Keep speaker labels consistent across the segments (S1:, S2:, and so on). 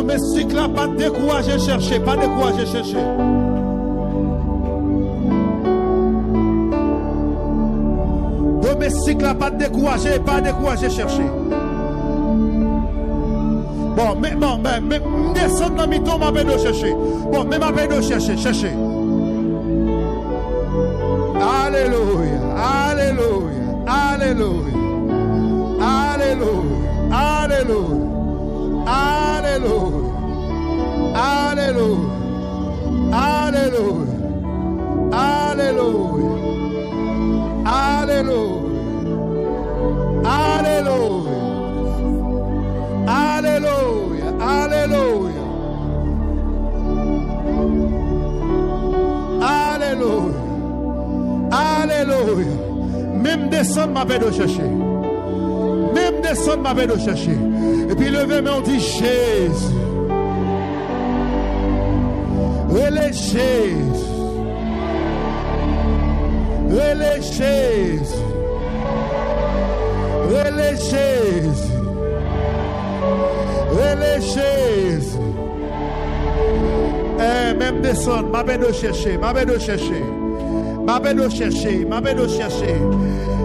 S1: Domestique là, pas décourager, chercher, pas décourager, chercher. Domestique là, pas décourager, chercher. Bon, mais descendre dans mi-temps, m'a peine de chercher. Bon, mais m'a peine de chercher. Alléluia, alléluia, alléluia, alléluia, alléluia, alléluia, alléluia, alléluia, alléluia, alléluia, alléluia. Alléluia, alléluia, alléluia, alléluia. Même descendre ma peine de chercher. Même descendre ma peine de chercher. Et puis lever, mais on dit Jésus. Relais Jésus. Relais Jésus. Relais Jésus. Relais Jésus. Même descendre, m'a peine de chercher, m'a peine de chercher. M'a peine de chercher, m'a peine de chercher.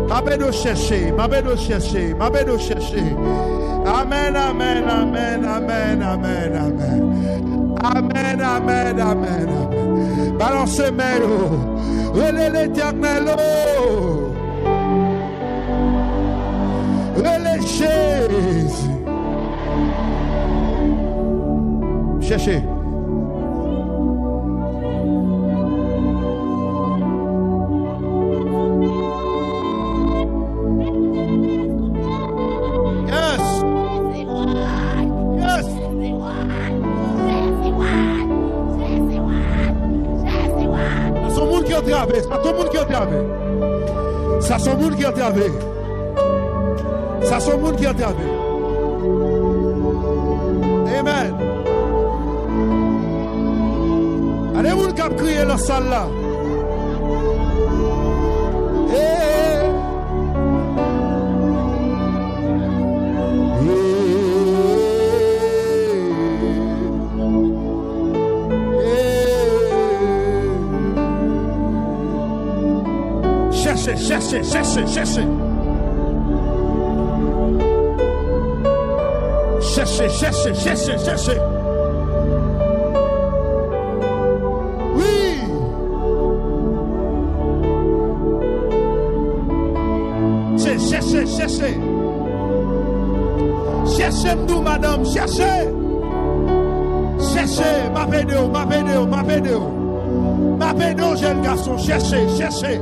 S1: M'a peine de chercher, m'a peine de chercher, m'a peine de chercher. Amen, amen, amen, amen, amen, amen. Amen, amen, amen, amen. Balancez mes lots. Relais l'Éternel. Relais Jésus. Cherchez. Yes. Yes. Ça sont monde qui ont traversé. Ça sont monde qui ont traversé. Ça sont monde qui ont traversé. Ça sont monde qui ont traversé. Amen. Allez, vous qui crier dans la salle là. Cherchez, cherchez, cherchez, cherchez. Cherchez, cherchez, cherchez, cherchez. Cherchez. Cherchez, nous, madame, cherchez. Cherchez, ma pédéo, ma pédéo, ma pédéo. Ma pédéo, jeune garçon, cherchez, cherchez.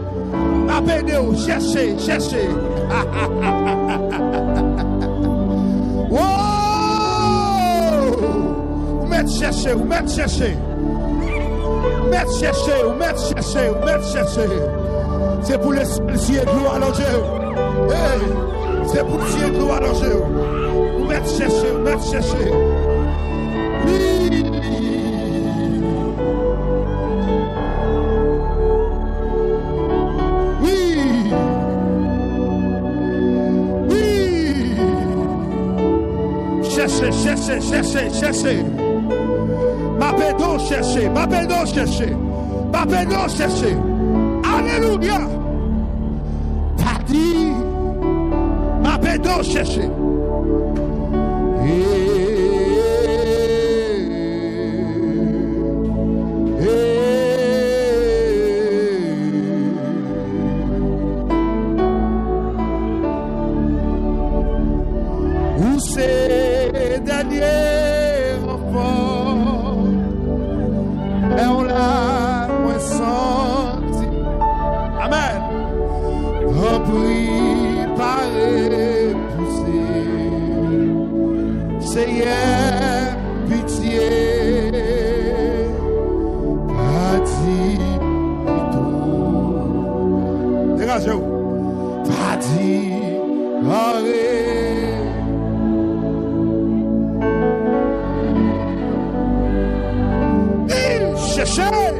S1: Ma pédéo, cherchez, cherchez. Wow! Vous mettez chercher, vous mettez chercher. Vous mettez chercher, vous mettez chercher, vous mettez chercher. C'est pour les cieux de l'eau allongée. Hey, c'est pour le ciel de l'eau allongée. Vous mettez chercher, vous mettez chercher. Oui. Oui. Oui. Cherchez, cherchez, cherchez, cherchez. Ma pédon chercher, ma pédon chercher. Ma pédon chercher. Alléluia. Parti. Ma pédon chercher. Où c'est dernier enfant, et on l'a moins senti. Amen. Repris par épousé, Seigneur, pitié, parti tout. Dégagez-vous. Parti, arrêt. Cherchez.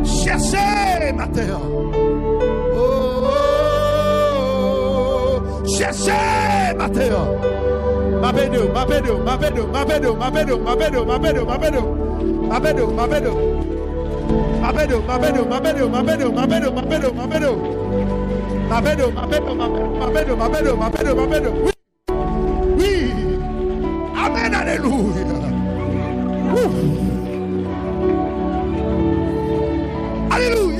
S1: Cherchez ma terre. Oh, Cherchez, Mathéo. Mabedo. Oui. Amen, alléluia. Alléluia.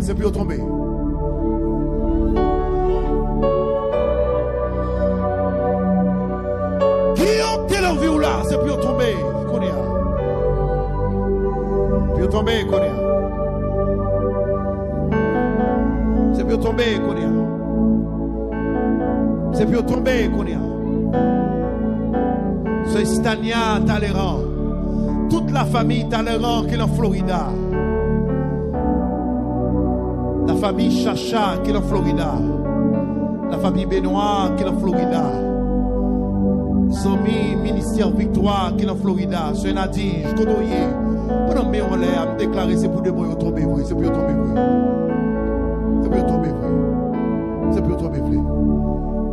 S1: C'est plus tomber. Qui ont quelle vie là? C'est plus tomber. Plus tomber, c'est plus tomber, c'est plus tomber, C'est Stania Talleyrand. Toute la famille Talleyrand qui est en Florida. La famille Chacha qui est en Florida. La famille Benoît qui est en Florida. Zomi Ministère Victoire qui est en Florida. C'est Nadine, je connais. Pendant que on l'a déclaré, c'est pour de moi tomber vrai. C'est pour tomber vrai. C'est pour tomber vrai. C'est pour tomber vrai.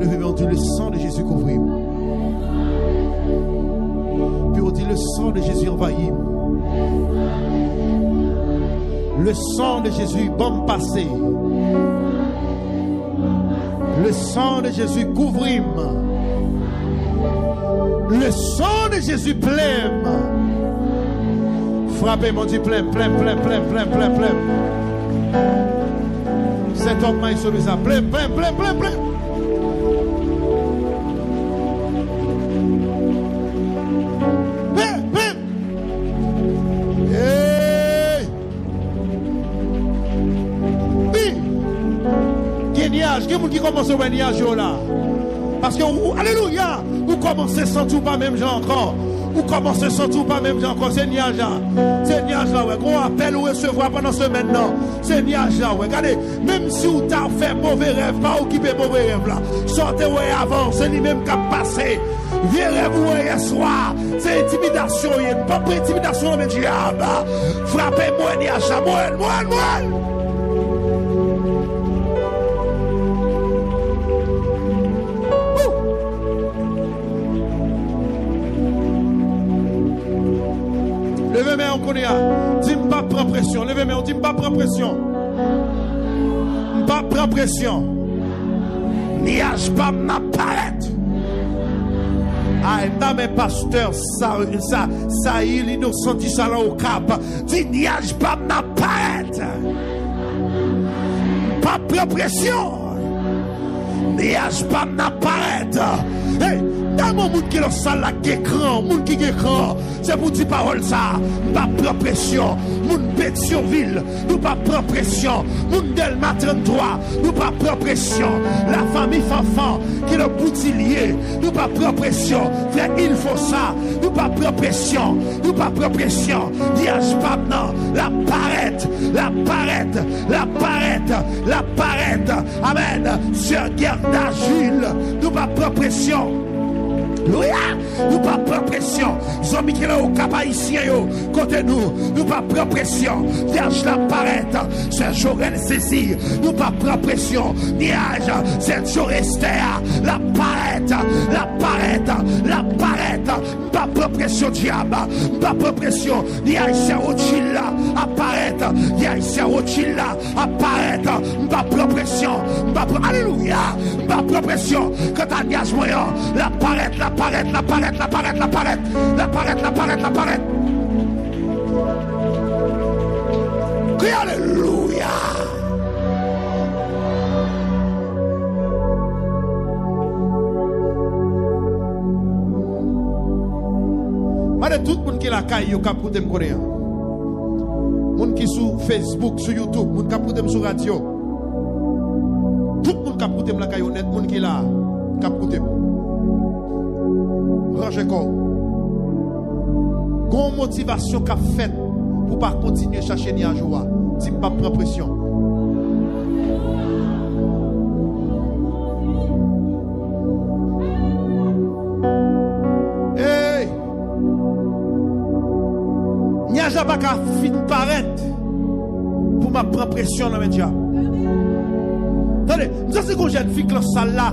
S1: Levez-moi, on dit le sang de Jésus couvrit. Puis on dit le sang de Jésus envahit. Le sang de Jésus bombe passé. Le sang de Jésus couvrit. Le sang de Jésus plein. Frappez mon Dieu plein. Cet homme m'a sauvé ça. Plein. Il y a des gens qui commencent à venir là. Parce que, alléluia, vous commencez sans tout pas même gens encore. Vous commencez sans tout pas même gens encore. C'est niage là. C'est niage là, ouais. Qu'on appelle ou recevoir pendant ce maintenant. C'est niage là, ouais. Regardez, même si vous avez fait mauvais rêve, pas occupé mauvais rêve là. Sortez, ouais, avant. C'est lui-même qui a passé. Viens rêve, ouais, hier soir. C'est intimidation, il n'y a pas d'intimidation, mais diable. Frappez-moi, niage là. Moi. Levez-moi, on connaît. Dis-moi pas prendre pression. Levez-moi, on dit pas prendre pression. Pas prendre pression. Niage pas m'apparaître. Ah, dans mes pasteurs, ça, il nous senti ça là au cap. Dis niage pas m'apparaître. Pas prendre pression. Niage pas m'apparaître. Hey! Dans mon monde qui est salle là, qui est grand, monde qui est grand, c'est pour dire parole ça. Pas prendre pression. Monde Pétionville, nous pas prendre pression. Monde Delma 33, nous pas prendre pression. La famille Fanfan qui est le boutillier, nous pas prendre pression. Frère, il faut ça. Nous pas prendre pression. Nous pas prendre pression. Diage pas maintenant. La parette. Amen. Sœur Gerda Jules, nous pas prendre pression. Louia, nous pas prendre pression. Ils ont mis qu'il y a au cap haïtien, côté nous pas prendre pression. Vierge la parette, c'est Jorel Cécile, nous pas prendre pression. Niage, c'est Jorester, la parette, pas prendre pression, diable, pas prendre pression. Niage, c'est Ochilla, apparaître, niage, c'est Ochilla, apparaître, pas prendre pression, alléluia, pas prendre pression. Quand t'as niage moyen, la parette. Crie alléluia. Madame, tout le monde qui est la caille, il cap me connaître. Monde qui sur Facebook, sur YouTube, monde cap sur radio. Tout le monde cap me la caille honnête, monde qui est là, cap Rangez quoi? Quelle motivation qu'a fait pour pas continuer à chercher ni à jouer? Si pas prendre pression. Hey! N'y a jamais qu'à fin paraître pour ma prendre pression dans mes diables. Attendez, nous avons une jeune fille qui est salle là.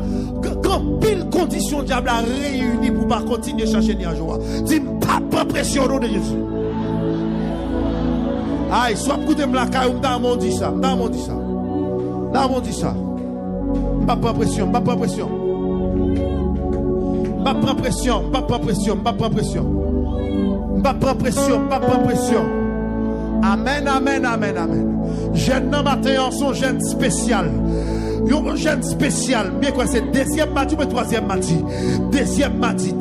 S1: Quand pile condition diable a réuni pour pas continuer à chercher ni à joie. Dis pas prendre pression au nom de Jésus. Aïe, soit écoutez me la caille, dans mon dit ça. Pas prendre pression. Pas prendre pression. Amen. Jeune matin, son jeune spécial. un jeune spécial, bien quoi, c'est deuxième mardi ou troisième mardi. Deuxième mardi,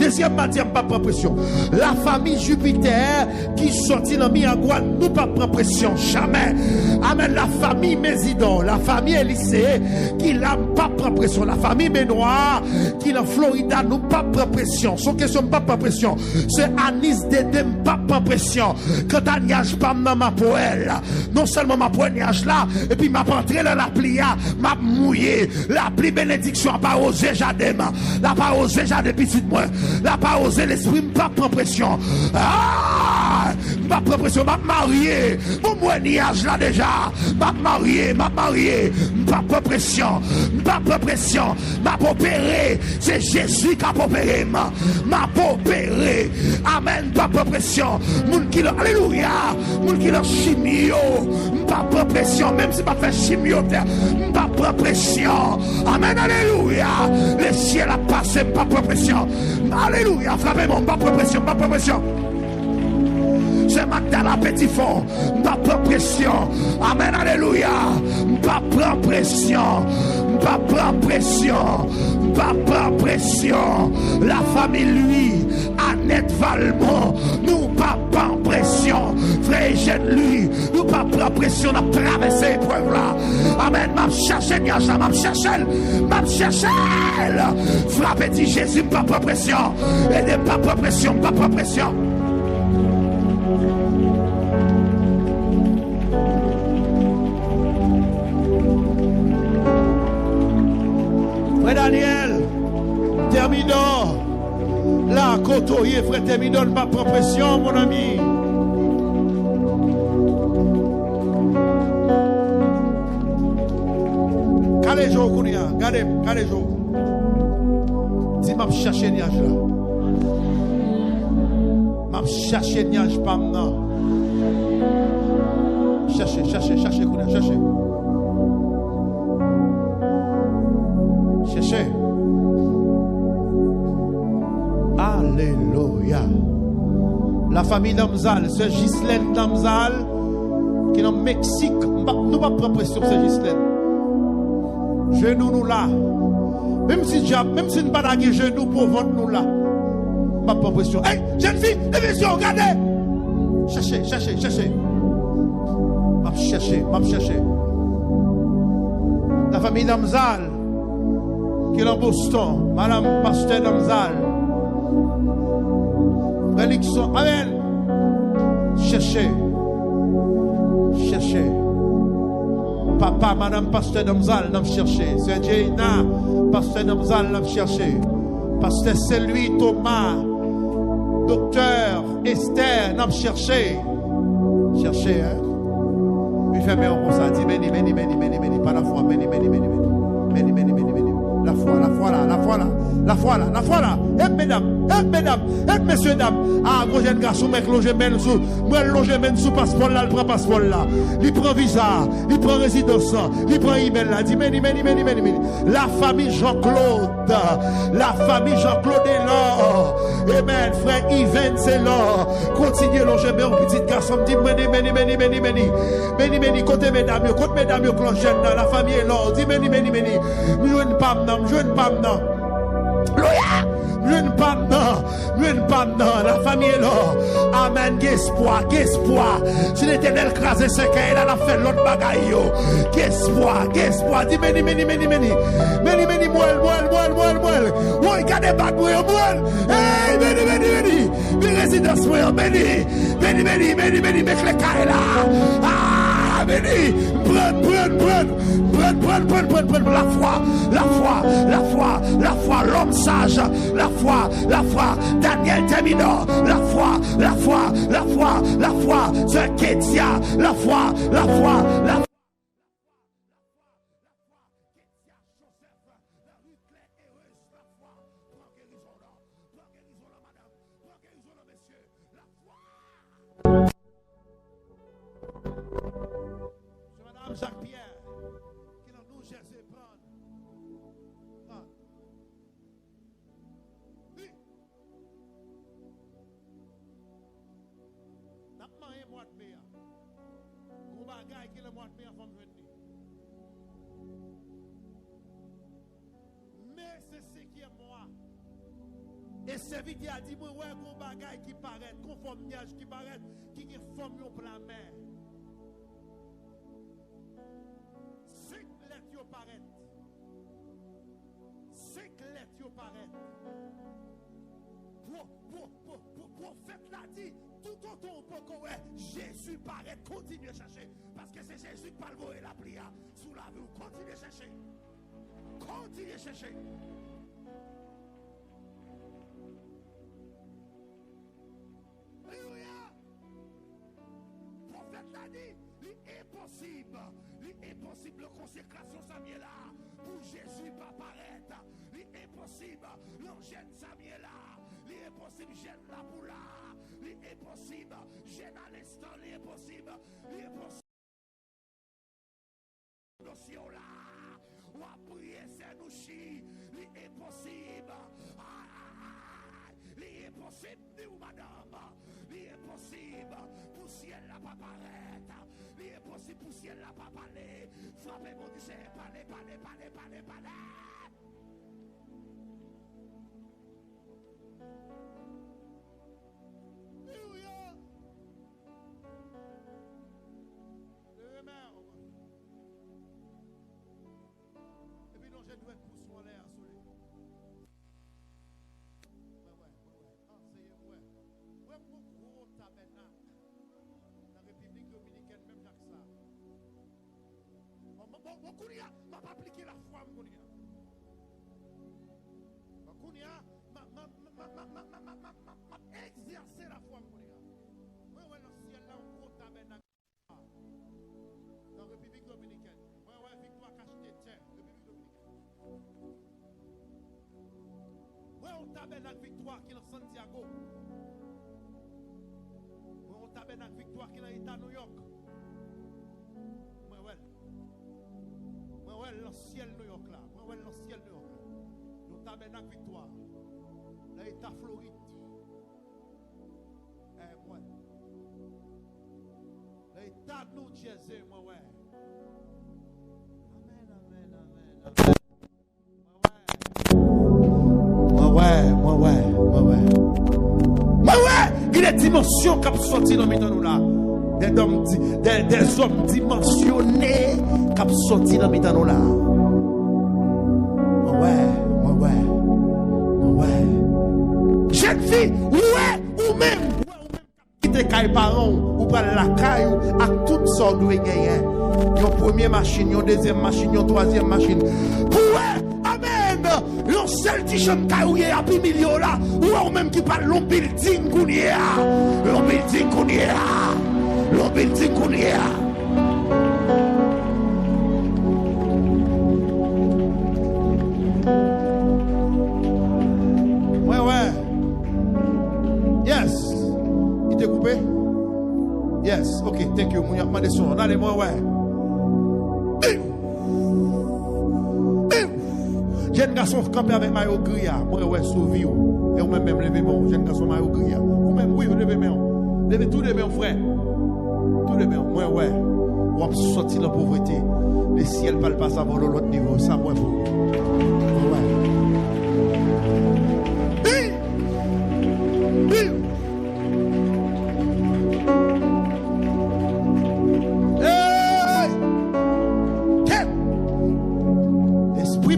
S1: on pas prendre pression. La famille Jupiter qui sortit dans Miagua, nous pas prendre pression, jamais. Amen. La famille Mésidon, la famille Élysée, qui n'a pas prendre pression. La famille Benoît, qui dans Florida, nous pas prendre pression. Son question, pas prendre pression. C'est Anis Dedem, pas prendre pression. Quand on niage pas dans ma poêle, non seulement ma poêle niage là, et puis m'a rentré dans la plia, m'a mouillé, la pli bénédiction, pas osé jadem, la pas osé jadem petit moi, la pas osé l'esprit, pas prendre pression. Ah! M'a prendre pression, m'a marié, mon moi niage là déjà, m'a marié, pas prendre pression, m'a opéré, c'est Jésus qui a opéré, m'a opéré, amen, pas prendre pression, moun qui alléluia, moun qui leur chimio, pas prendre pression, même si pas fait chimio, pas prendre pression, amen, alléluia, le ciel a passé, pas prendre pression, alléluia, frappez-moi, pas prendre pression, c'est Magdala Petit Fond, pas prendre pression, amen, alléluia, pas prendre pression, la famille lui, Annette Valmont, nous pas prendre pression, frère Eugène lui, nous pas prendre pression, on a traversé l'épreuve là, amen, m'a cherché, frappez dit Jésus, pas prendre pression, et pas prendre pression. Daniel, Thermidor, là, Kotoye, frère Thermidor, pas prendre pression, mon ami. Calez-vous, Kounia, calez-vous. Dis, m'a cherché niage là. M'a cherché niage pas maintenant. Cherchez, Kounia, cherchez. Alléluia. La famille Namzal, c'est Ghislaine Namzal qui est au Mexique. Nous pas prendre pression, c'est Ghislaine. Genoux nous là. Même si nous pas d'aguer genoux pour vendre nous là. Pas prendre pression. Hey, jeune fille, émission, regardez. Cherchez. M'a chercher. La famille Namzal qui est en Boston, Madame Pasteur Namzal. Reliction, amen. Cherchez. Papa, Madame Pasteur Namzal, n'a cherché. C'est Jaina, Pasteur Namzal, n'a cherché. Pasteur Celui, Thomas, Docteur Esther, n'a cherché. Cherchez, hein. Il fait bien comme ça. Dis, béni, pas la foi, béni. La foi là. Et mesdames, messieurs, dames. Ah, gros jeune garçon, mec, loge men sous passeport là, il prend passeport là. Il prend visa, il prend résidence, il prend email là. Dis, béni. La famille Jean-Claude est là. Amen, frère Yven, c'est là. Continuez loger men, petit garçon, dit, béni. Côté mesdames, clochette là, la famille est là. Dis, béni. Je ne pas maintenant. Lune pas maintenant, la famille est là. Amen, espoir. Si l'Éternel crase 5 ans, il a fait l'autre bagaille. Espoir. Dis, béni. Moelle. Oui, regardez pas, moelle. Hey, béni. Résidence, moelle, béni. Mec, les cailles là. Ah, béni. Prends la foi, l'homme sage, la foi, Daniel Thermidor, la foi, c'est Kétia, la foi. Madame Jacques-Pierre, qui dans nous cherche prendre. Oui. N'a pas un mois de mai. On va gagner le mois de mai avant de venir. serviteur a dit, moi, ouais, qu'on bagaille qui paraît, qu'on forme nuage qui paraît, qui forme un plan mer. 5 lettres paraissent. 5 lettres paraissent. Prophète l'a dit, tout autant pour Jésus paraît, continuez à chercher. Parce que c'est Jésus qui parle de la prière. Sous la vie, continuez à chercher. Continuez à chercher. Alléluia. Prophète l'a dit, l'impossible. L'impossible consécration Samuel là. Pour Jésus pas paraître. L'impossible. L'angène Samuel là. L'impossible, gêne la pour là. L'impossible, gêne à l'instant. L'impossible, l'impossible. Notion là. Ou à prier, c'est nous chi. L'impossible. L'impossible, ou madame. L'impossible, pour ciel là pas paraître. L'impossible, pour ciel là pas parler. Frappez mon Dieu, parlez. Alléluia. Et puis non, je dois être poussé en l'air sur lui. Ouais, mon gros tabernacle. Dans la République dominicaine, même Jacques ça. Mon Kounia, m'a pas appliqué la foi, mon Kounia. Mon Kounia, m'a exercé la foi, mon Kounia. Ouais, dans le ciel, là, un gros tabernacle. Dans la République dominicaine. Ouais, victoire cachetée, tiens, République dominicaine. Ouais, on tabernacle victoire qui est dans Santiago. Ouais, on tabernacle victoire qui est dans l'État New York. Ouais, dans le ciel New York là. Ouais, dans le ciel New York là. Nous tabernacle victoire. Dans l'État Floride. Ouais. Dans l'État New Jersey, ouais. Il y a des dimensions qui sont sorties dans nous là. Des hommes dimensionnés qui sont sortis dans nous là. Jeune fille, ou même qui te caille parents, ou pas la caille, à toutes sortes de gagner. Une première machine, une deuxième machine, une troisième machine. Amen. Le seul qui chante caillou à plus million là, ou même qui parle l'on building qu'on y a. L'on building qu'on y a. L'on building qu'on y a. Ouais. Yes. Il t'est coupé? Yes. Ok, thank you. Mon y a demandé son. Allez, moi, ouais. Jeune garçon campé avec maillot gris, moi ouais sauvé ou et ou même lever mon jeune garçon maillot gris ou même oui lever mon lever tous les mains frère tous les mains moi ouais ou on sorti de la pauvreté le ciel parle pas ça pour l'autre niveau ça moi pour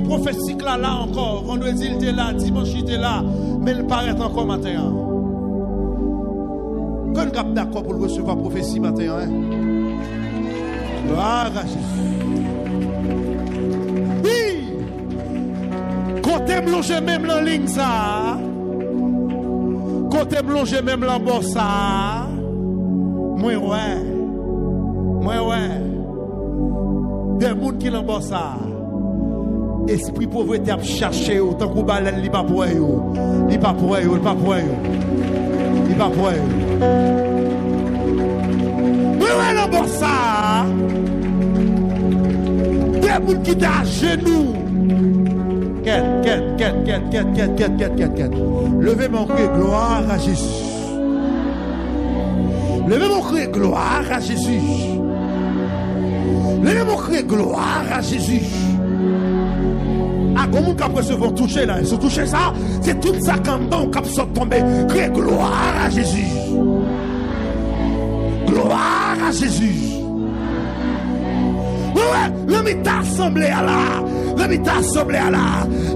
S1: prophétique là encore, vendredi il était là, dimanche il était là, mais il paraît encore matin. Quand on est d'accord pour recevoir la prophétie matin, hein? Gloire à Jésus. Oui! Côté blonge même la ligne ça. Côté blonge même la bosse ça. Moi ouais. Des gens qui l'ont bosse ça. Esprit pauvreté a cherché autant que balen li pas pour yo. Il pas pour yo. Ouais non bon ça. Des gens qui à genoux. Quête. Levez mon cri gloire à Jésus. Levez mon cri gloire à Jésus. Levez mon cri gloire à Jésus. Ah, comment qu'on recevoir toucher là? Se toucher ça, c'est tout ça quand on cap sort tomber. Crie gloire à Jésus. Gloire à Jésus. Ouais, le mita assemblé à la. Le mita assemblé à la.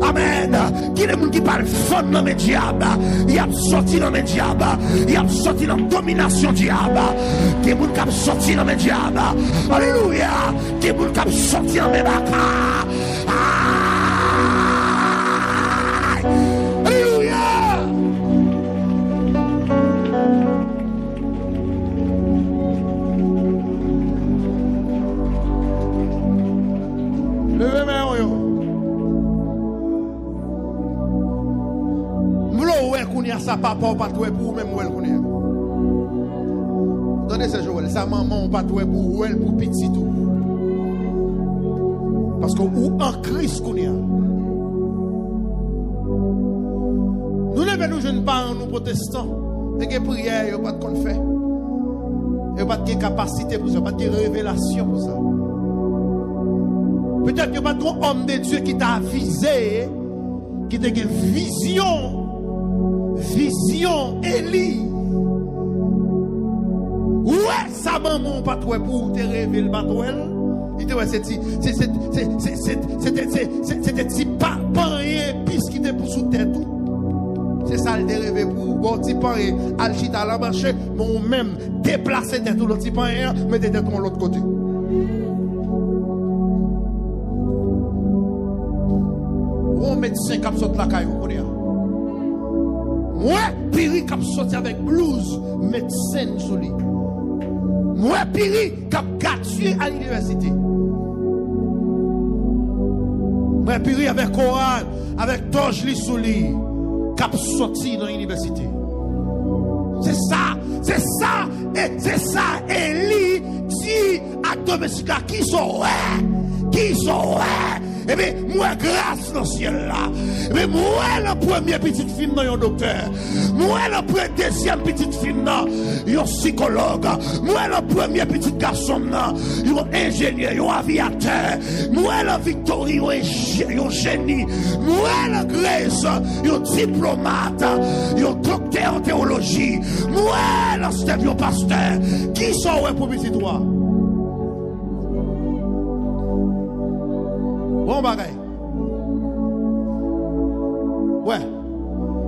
S1: Amen. Qui est le monde qui parle fond dans mes diables? Il a sorti dans mes diables. Il a sorti dans la domination diable. Qui est le monde qui a sorti dans mes diables? Alléluia. Qui est le monde qui a sorti dans mes bacas? Alléluia. Levez mes mains. Ça papa pas toi pour même elle connaît. Donnez ce Joël, sa maman pas toi pour elle pour petit tout. Parce que ou en Christ connaît. Nous ne nous jeunes pas nous protestants, mais que prière yo pas de qu'on fait. Yo pas de capacité pour ça, pas de révélation pour ça. Peut-être que pas de homme de Dieu qui t'a avisé, qui t'a une vision Élie. Ouais, sa maman pas toi pour te révéler le bateau. Il te ouais, c'était pas rien piste qui était pour sous tête tout. C'est ça le rêvé pour bon petit pan et alchita la marché, mon même déplacer tête tout l'autre petit pan et mettre tête de l'autre côté. On médecin qui saute la caillou connaît. Moi, Piri qui a sorti avec blouse, médecin sur lui. Moi, Piri qui a gratuit à l'université. Moi, Piri avec Coran, avec Tojli sur lui, qui a sorti dans l'université. C'est ça, et c'est ça, Élie dit à Domestica qui sont, eh bien, moi, grâce dans le ciel là. Eh bien, moi, la première petite fille dans un docteur. Moi, la deuxième petite fille dans un psychologue. Moi, la première petite garçon dans un ingénieur, un aviateur. Moi, la Victorie, un génie. Moi, la Grèce, un diplomate, un docteur en théologie. Moi, la Steve, un pasteur. Qui sont pour petit toi? Bon bagay. Ouais.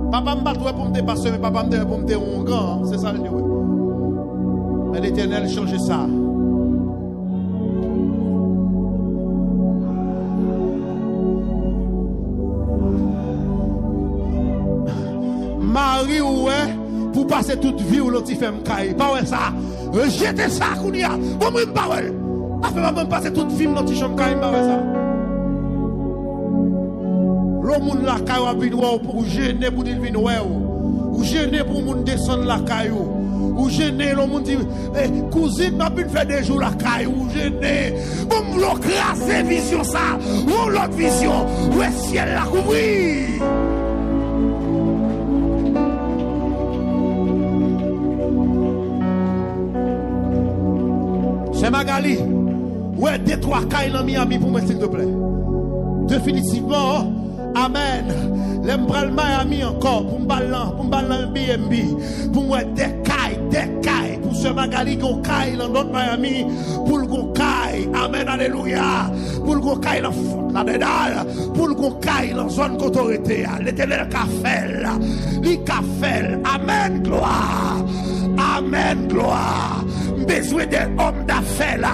S1: Papa me bat pour me dépasser, mais papa me pour me dire un grand. C'est ça le dit. Mais l'Éternel change ça. Marie, ouais, pour passer toute vie où l'autre fait me caille. Pas ouais ça. Rejetez ça, Kounia. Bon, moi, pas ouais. Après, je vais passer toute vie dans l'autre caille, pas ouais ça. Le monde la caillou pour gêner pour dire venir ou gêner pour monde descendre la caillou ou gêner le monde dit cousine m'a pu faire des jours la caillou ou gêner bon l'on craser vision ça ou l'autre vision où est ciel la couvrir. C'est Magali ouais deux trois cailles dans Miami pour moi s'il te plaît définitivement. Amen. L'embral Miami encore pour m'ballan BNB pour moi des cailles pour ce Magali gon caille dans notre Miami pour le gon caille. Amen alléluia. Pour le gon caille dans la dedans pour le gon caille dans zone autorité. L'Éternel kafel. Li kafel. Amen gloire. Amen gloire. Besoin des hommes d'affaires là,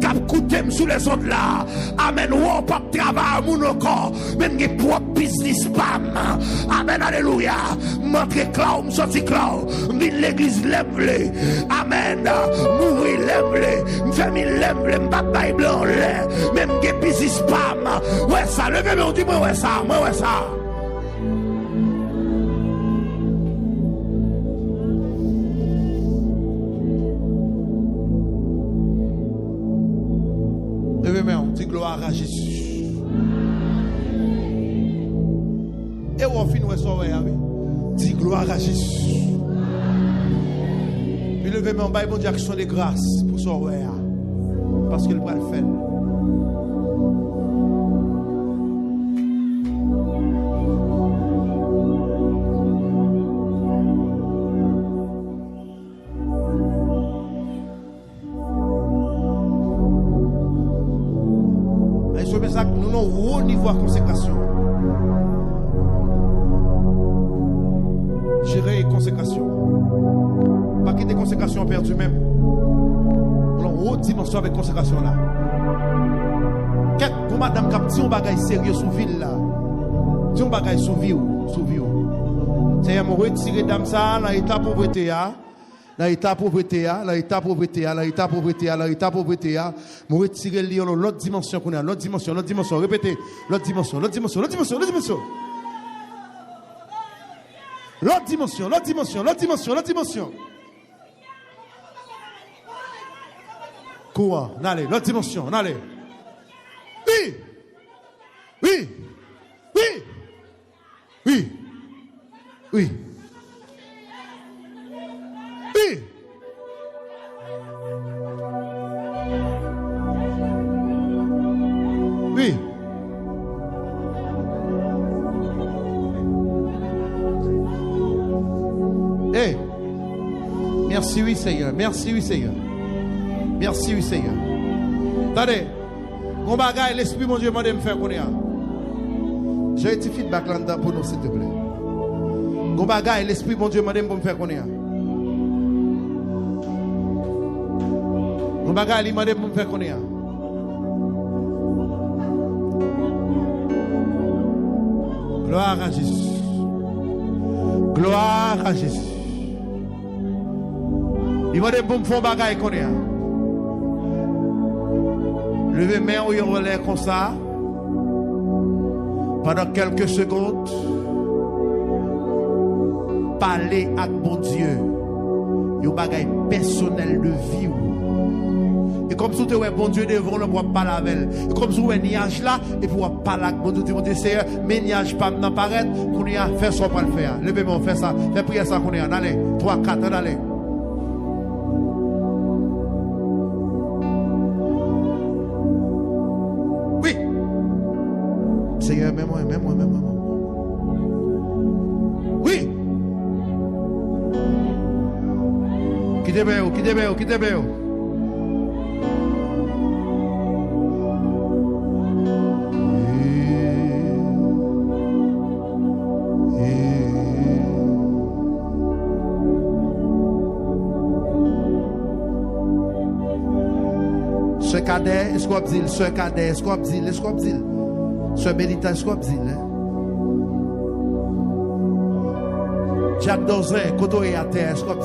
S1: qui coûtent sous les autres là. Amen. Ou pas travail mon encore, même des propres business spam. Amen. Alléluia. Montre clown, sorti clown. Vine l'église l'emblé. Amen. Mourir l'emblé. Famille l'emblé. M'baba blanc l'air. Même des business spam. Ouais ça. Levez-moi, dis-moi ouais ça. Moi ouais ça. Gloire à Jésus. Et on finit ouais ça dis gloire à Jésus. Puis levez mon bail mon Dieu action de grâce pour ça parce qu'il va le faire. recevoir consécration. Gérer consécration. Pas quitter consécration perdue même. On haute dimension avec consécration là. Quête pour madame qui dit un bagage sérieux sous ville là. Dit un bagage sous vie c'est mon retirer dame ça dans l'état pauvreté là. Dans l'état pauvreté là, dans l'état pauvreté là, dans l'état pauvreté là, dans l'état pauvreté là, mon retirer lié dans l'autre dimension qu'on a, l'autre dimension, répétez, l'autre dimension. L'autre dimension. Quoi? Allez, l'autre dimension, allez. Oui. Hey. Merci, oui, Seigneur. Attendez. Mon bagage, l'esprit, mon Dieu, m'a dit me faire connaître. J'ai un petit feedback là-dedans pour nous, s'il te plaît. Mon bagage, l'esprit, mon Dieu, m'a dit me faire connaître. Mon bagage, il m'a dit me faire connaître. Gloire à Jésus. Gloire à Jésus. Il m'a dit me faire bagage connaître. Levez main ou en relais comme ça. Pendant quelques secondes. Parler avec mon Dieu. Il y a un bagage personnel de vie. Et comme si vous avez bon Dieu devant, on ne peut pas parler avec elle. Et comme si vous avez un nuage là, et vous pouvez parler avec mon Dieu, mon Dieu, Seigneur, mais nuage pas n'apparaître, qu'on y a fait ça, on va le faire. Levez-moi, on fait ça. Faites prier ça qu'on y a. Allez, 3, 4, allez. Seigneur, même moi. Oui. Quittez bien. Ce cadet, est-ce qu'on dit? Ce méditant, est-ce qu'on dit? Jacques Dozin, quand on est à terre, est-ce qu'on dit?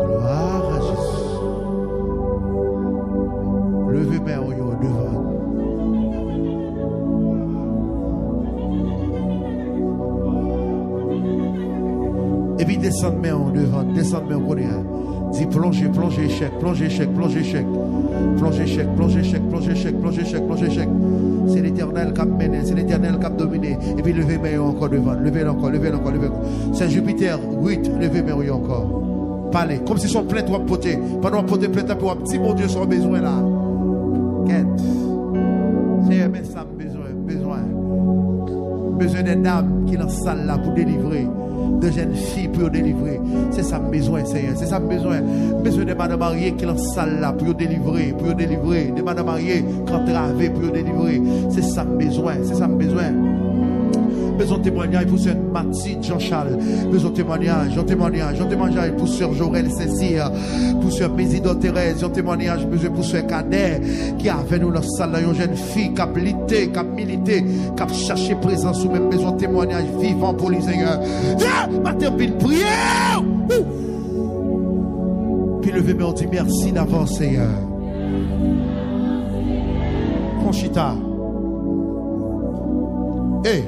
S1: Gloire à Jésus. Levez-moi au devant. Et puis descendez-moi au devant, descendez-moi au derrière. Dis plongez, échec. C'est l'Éternel qui a mené, c'est l'Éternel qui a dominé. Et puis levez-moi encore devant, levez encore. C'est Jupiter, 8, levez-moi encore. Parlez, comme si son plein de poté. Pendant poté plein de pour un petit bon Dieu son besoin là. Quête. C'est mais ça besoin des dames qui sont salle là pour délivrer. De jeunes filles pour délivrer. C'est ça besoin, Seigneur. C'est ça besoin. Besoin de madame mariée qui est en salle là pour délivrer. De madame mariée qui est entravée pour délivrer. C'est ça besoin. Besoin de témoignage pour Sœur Mathilde Jean-Charles. Besoin de témoignage pour Sœur Jorel Cécile. Pour Sœur Mésidor Thérèse. Témoignage pour Sœur Cadet qui a avec nous dans la salle. Une jeune fille qui a milité, qui a cherché présence ou même besoin de témoignage vivant pour les Seigneur. Matin, puis prière. Puis levez-moi, on dit merci d'avance, Seigneur. Conchita. Hey.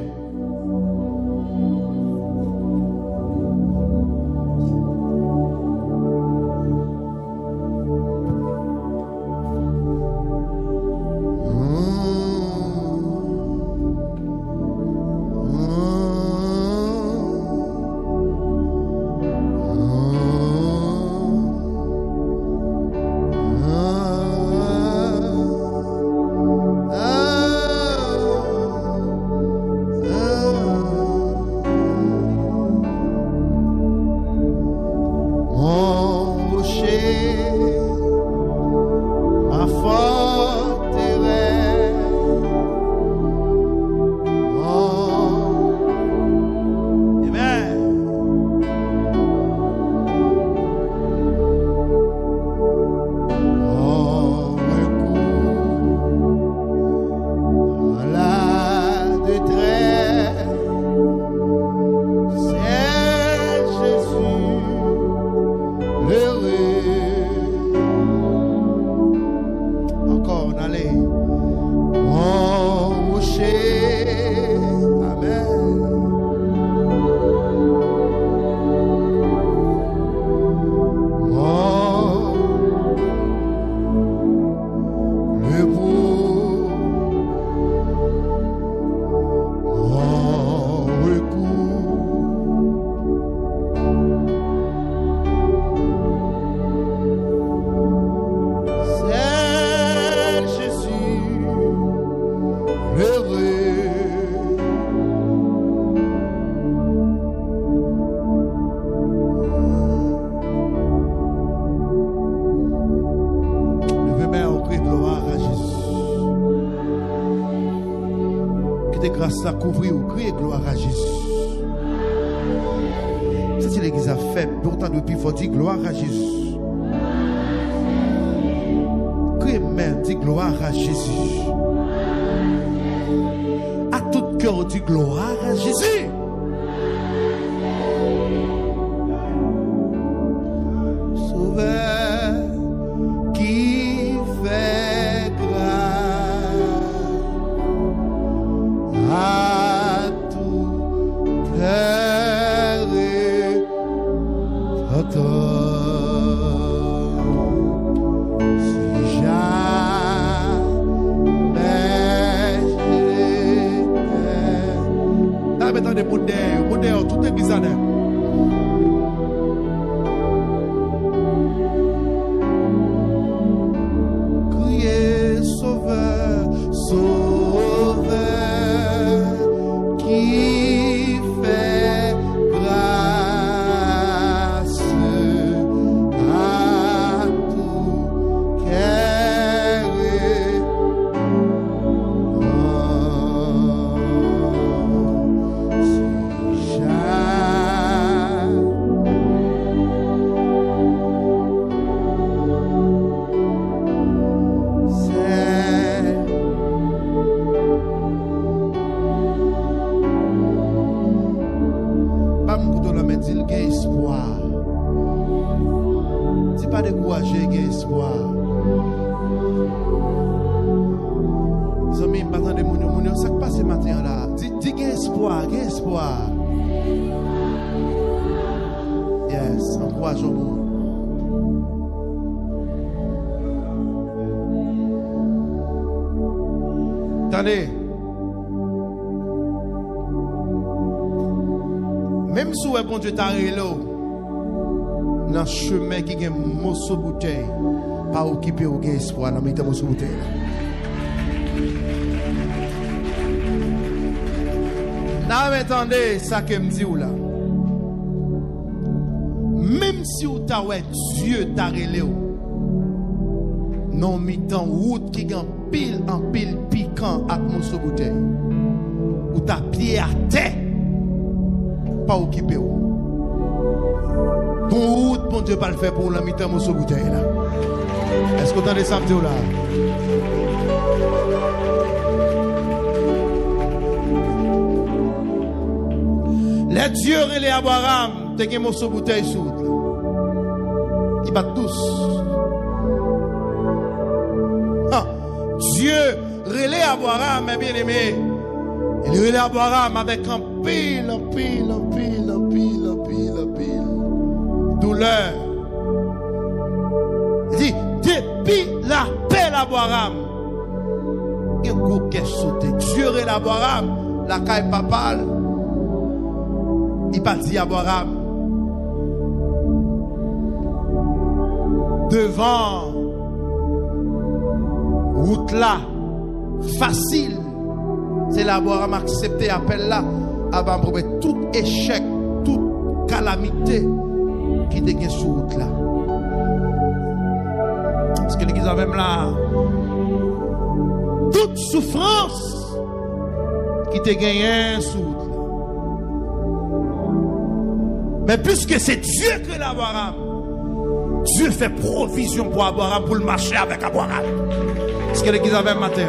S1: place là couvrir ou crier gloire à Jésus. C'est l'église a fait, pourtant depuis il faut dire gloire à Jésus. Crier même, dit gloire à Jésus. À tout cœur, dit gloire à Jésus. Sauveur qui fait grâce à tout cœur et attends. Si jamais j'étais. Là maintenant des modèles, tout est bizarre. Même si bon Dieu t'a relé dans le chemin qui a un morceau de bouteille, pas occupé au espoir dans le morceau de bouteille. Là, attendez, ça que me dit là. Même si vous avez Dieu t'a relé, non mi-temps route qui a en pile piquant avec morceau de bouteille, ou ta pied à terre. Pas occupé. Bon route, bon Dieu, pas le faire pour la mi-temps, mon bouteille là. Est-ce que vous entendez ça là? Les dieux et les Abraham, t'es mon bouteille sous. Ils battent tous. Ah, Dieu relais Abraham, mes bien-aimés. Il relais Abraham avec un pile douleur. Il dit, depuis l'appel Abraham, il y a un gros qui est sauté. Dieu relais Abraham, la caille papale. Il pas dit Abraham. Devant route là, facile. C'est l'Abraham accepté appel là. Avant de tout échec, toute calamité qui était sur route là. Parce que l'église avait même là. Toute souffrance qui était gagnée sur route là. Mais puisque c'est Dieu que l'Abraham, Dieu fait provision pour Abraham, pour le marcher avec Abraham. Parce que l'église avait matin.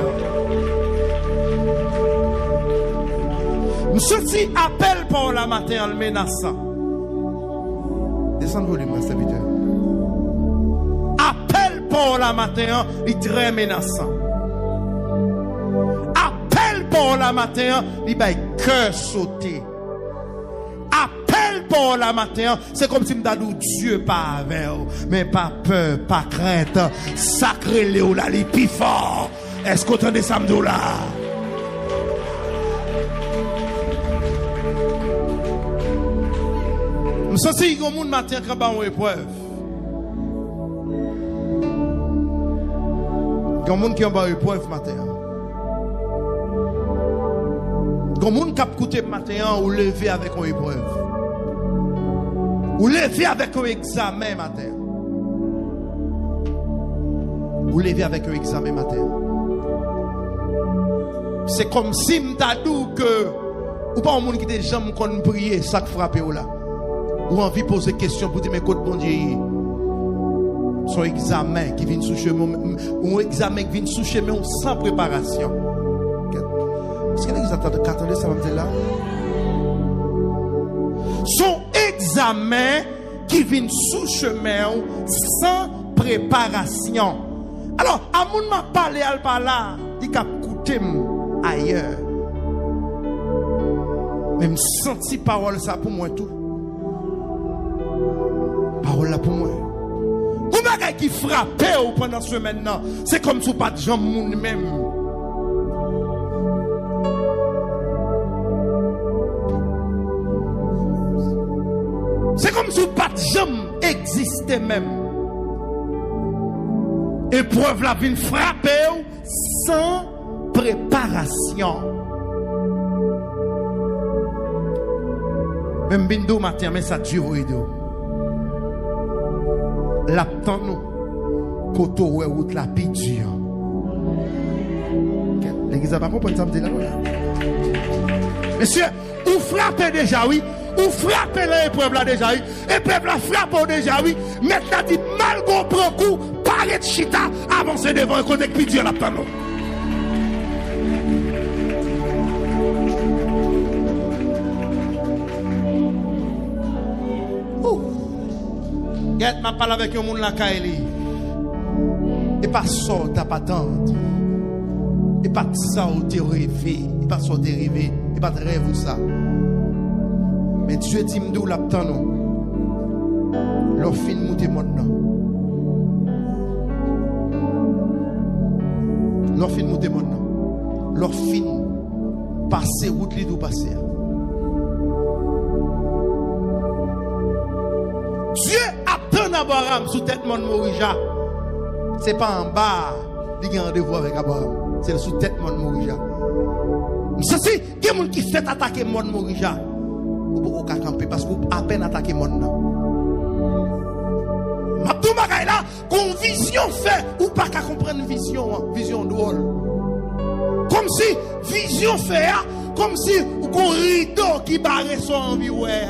S1: Nous sortis appel pour la matin en menaçant. Descends le volume, serviteur. Appel pour la matin, il est très menaçant. Appel pour la matin, il va cœur sauté. Appel pour la matin, c'est comme si m'dadou Dieu pas avec, mais pas peur, pas crainte. Sacré Léo là, il plus fort. Est-ce qu'on entend ça m'dou là? Nous sommes si le monde matin quand on a une épreuve. Il y a des gens qui ont une épreuve matin. Il y a des gens qui ont écouté matin ou levé avec une épreuve. Ou levé avec un examen matin. Ou levé avec un examen matin. C'est comme si m'ta dit que ou pas un monde qui déjà qu'on prier ça qui frappe là. Ou envie de poser question pour dire mais côté bon Dieu. Son examen qui vient sous chemin, un examen qui vient sous chemin sans préparation. Est-ce que vous attendez ça va là? Son examen qui vient sous chemin sans préparation. Alors, à mon m'a parlé à là, il a écouté ailleurs. Même senti parole ça pour moi tout. Parole là pour moi. Ou bagay qui frappe pendant ce maintenant, c'est comme si pas de gens moun même. C'est comme si pas de gens existait même. Épreuve la vie frapper sans préparation. Même bindo matin mais ça dure rideau. L'aptan nous koto ouais route la pidure. L'église a pas compris ça me dit là. Monsieur, ou frappez déjà oui, ou frappez l'épreuve là déjà oui, épreuve la frappe déjà oui, maintenant dit mal comprend coup, parler de chita, avancer devant et connaître pidure l'aptan nous. Get m'a parlé avec un monde la Kaili. Et pas ça t'as pas tente. Et pas ça ou t'es rêvé, et pas ça t'es rêvé, et pas de rêve ou ça. Mais Dieu dit m'dou l'aptan nous. Leur fin monter maintenant. Leur fin monter maintenant. Leur fin passer route li d'ou passer. Dieu attend Abraham sous tête mon Morija. C'est pas en bas, il y a un rendez-vous avec Abraham. C'est sous tête mon Morija. Ceci, il y a des gens qui fait attaquer mon Morija. Ou pas camper parce qu'on à peine attaqué mon nom. Mabdou Bagay là, qu'on vision fait ou pas qu'à comprendre vision, vision drôle. Comme si vision fait, comme si qu'on rideau qui barre son envie ouais.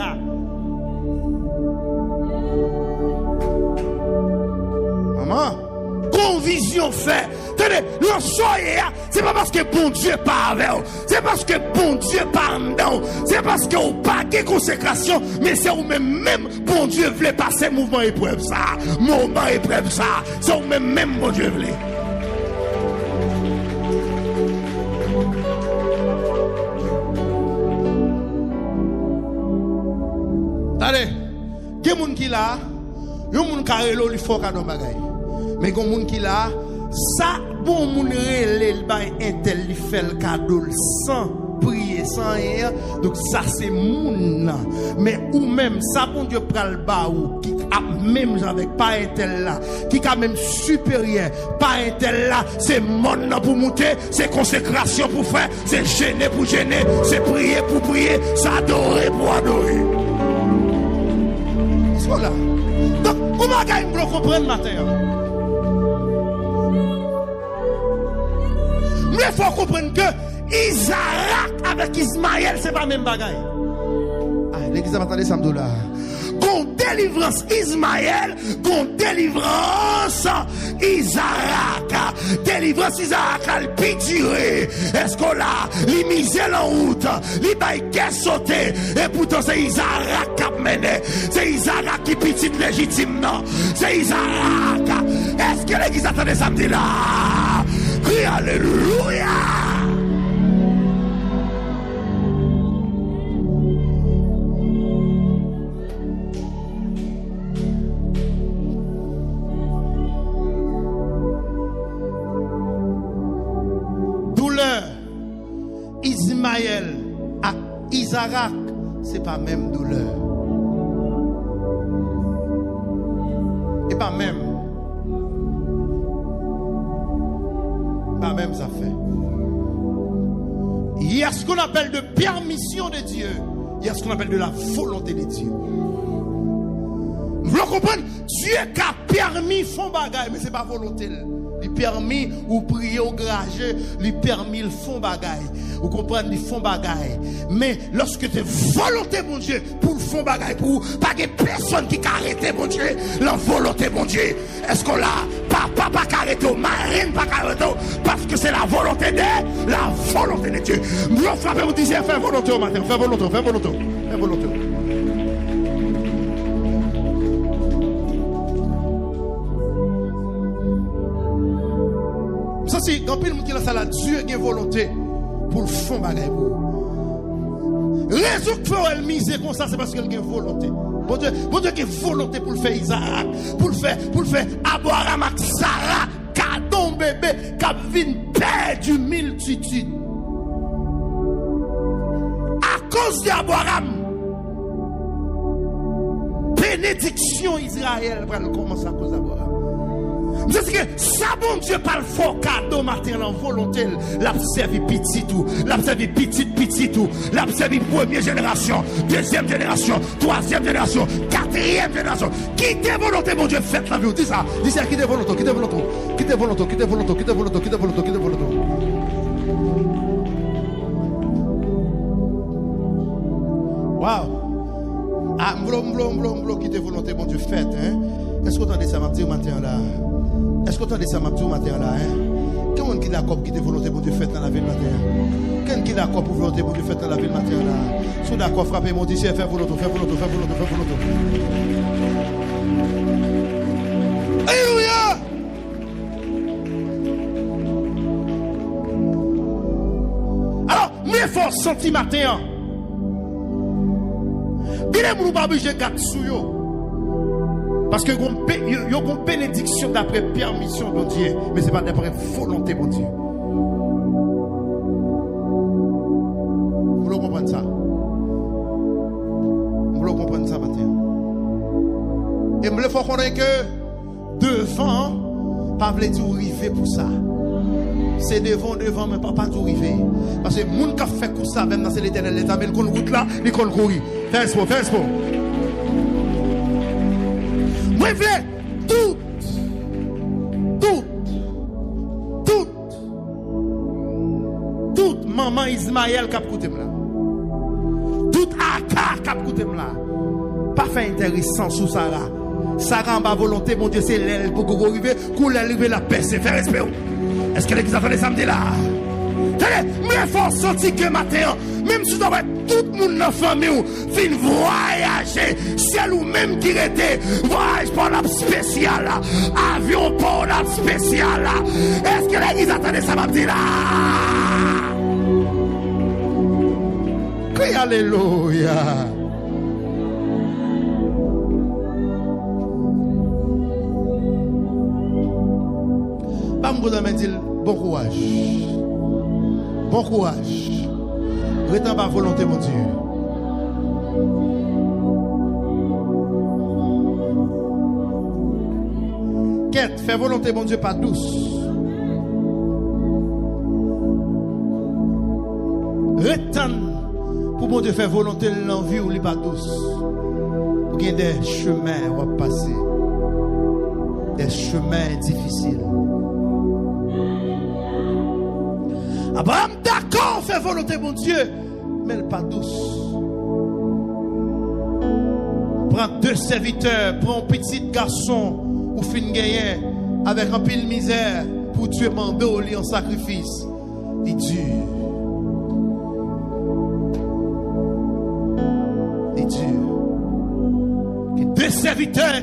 S1: Convision fait. Tenez, le soyez, c'est pas parce que bon Dieu pas avec vous, c'est parce que bon Dieu pas en dedans, c'est parce que vous pas de consécration, mais c'est vous-même, bon Dieu voulait passer mouvement épreuve ça, moment épreuve ça, c'est vous-même, bon Dieu voulait. Allez, il y a des gens qui là, il y a des gens qui ont le fort à nos bagailles. Mais il y a des gens qui là, ça, bon, moun relè le bail intel, il fait le cadeau sans prier, sans rien. Donc ça, c'est moun. Mais ou même, ça, bon Dieu, prend le bas ou qui a même avec pas intel là, qui a même supérieur, pas intel là, c'est monde pour monter, c'est consécration pour faire, c'est gêner pour gêner, c'est prier pour prier, c'est adorer pour adorer. Voilà. Donc, comment vous pouvez comprendre matin? Mais il faut comprendre que Isaac avec Ismaël, c'est pas le même bagaille. Ah, l'église a entendu ça, là. Gon délivrance Ismaël, gon délivrance Isaac. Délivrance Isaac, elle pitiré. Est-ce qu'on l'a, li misé en route, li baille qu'est sauté. Et pourtant c'est Isaac qui a mené. C'est Isaac qui petite légitime, non. C'est Isaac. Est-ce que l'église attendait samedi là? Crie alléluia. Ismaël à Isaac, c'est pas même douleur. Et pas même. Pas même ça fait. Il y a ce qu'on appelle de permission de Dieu. Il y a ce qu'on appelle de la volonté de Dieu. Vous comprenez? Dieu qui a permis son bagage, mais c'est pas volonté. il permis ou prier ou grager, il permis le fond bagaille. Vous comprenez, ils font bagaille. Mais lorsque tu es volonté, mon Dieu, pour le fond bagaille, pour pas que personne qui arrête, mon Dieu, la volonté, mon Dieu. Est-ce qu'on l'a pas arrêté, marine pas arrêté, parce que c'est la volonté de Dieu. Nous frappons, vous disiez, fais volonté au matin, fais volonté, fais volonté, fais volonté. Ça, c'est quand il me dit là, Dieu a une volonté pour le fond bagaille. Raison que fait elle mise comme ça, c'est parce qu'elle a une volonté. Bon Dieu qui a volonté pour le faire Isaac, pour le faire Abraham avec Sarah, cadon bébé, qui a vu père du multitude. À cause d'Abraham, bénédiction Israël va commencer à cause d'Abraham. C'est que ça, bon Dieu, pas le faux cadeau matin en volonté. L'a servi petit tout, l'a servi petit tout, l'a servi première génération, deuxième génération, troisième génération, quatrième génération. Qui t'es volonté, mon Dieu, faites la vie. Dis ça, qui t'es volonté, qui t'es volonté, qui t'es volonté, qui t'es volonté, qui t'es volonté, qui t'es volonté, qui t'es volonté. Waouh! Ah, m'blou, qui t'es volonté, mon Dieu, faites, hein? Est-ce que vous entendez ça, ma petite matin là? Est-ce que vous entendez ça, ma petite matin là, hein? Quelqu'un qui est d'accord qui t'est volonté, mon Dieu, faites dans la ville matin? Quelqu'un qui est d'accord pour volonté, mon Dieu, faites dans la ville matin là? Si vous êtes d'accord, frappez, mon Dieu, faites volonté, faites volonté, faites volonté, faites volonté. Alléluia! Alors, mes forces sentis matin. Bien, nous ne pas obligé de garder sous yo. Parce que vous avez une bénédiction d'après permission de Dieu, mais ce n'est pas d'après volonté de Dieu. Vous voulez comprendre ça? Vous voulez comprendre ça matin? Et il faut connaître que devant, pas veut dire arriver pour ça. C'est devant, mais pas tout arriver. Parce que les gens qui fait comme ça, même dans l'éternel, les amis, qu'on route là, ils qu'on courir. Fais un sport. Moi, je veux tout maman Ismaël qui a coûté là. Tout Aka qui a coûté là. Pas fait intéressant sous Sarah. Sarah en bas volonté, mon Dieu, c'est l'aile pour qu'on arrive, qu'on arrive la paix, c'est faire respect. Est-ce que l'église a fait les samedis là? Tenez, mais il faut sentir que matin, même si vous avez tout le monde dans la famille, fin voyager, c'est nous-mêmes qui était, voyage pour la spéciale, avion pour la spéciale. Est-ce que l'église a fait les samedis là? Crie alléluia. Vous avez dit bon courage. Bon courage. Rétends ma volonté, mon Dieu. Quête, fais volonté, mon Dieu, pas douce. Rétends pour mon Dieu faire volonté l'envie ou les pas douce. Pour qu'il y ait des chemins à passer. Des chemins difficiles. Abraham, d'accord, fait volonté, mon Dieu, mais elle n'est pas douce. Prends 2 serviteurs, prends un petit garçon ou fin gagné avec un pile misère pour tuer mandé au lit en sacrifice. Il dure. Il dure. 2 serviteurs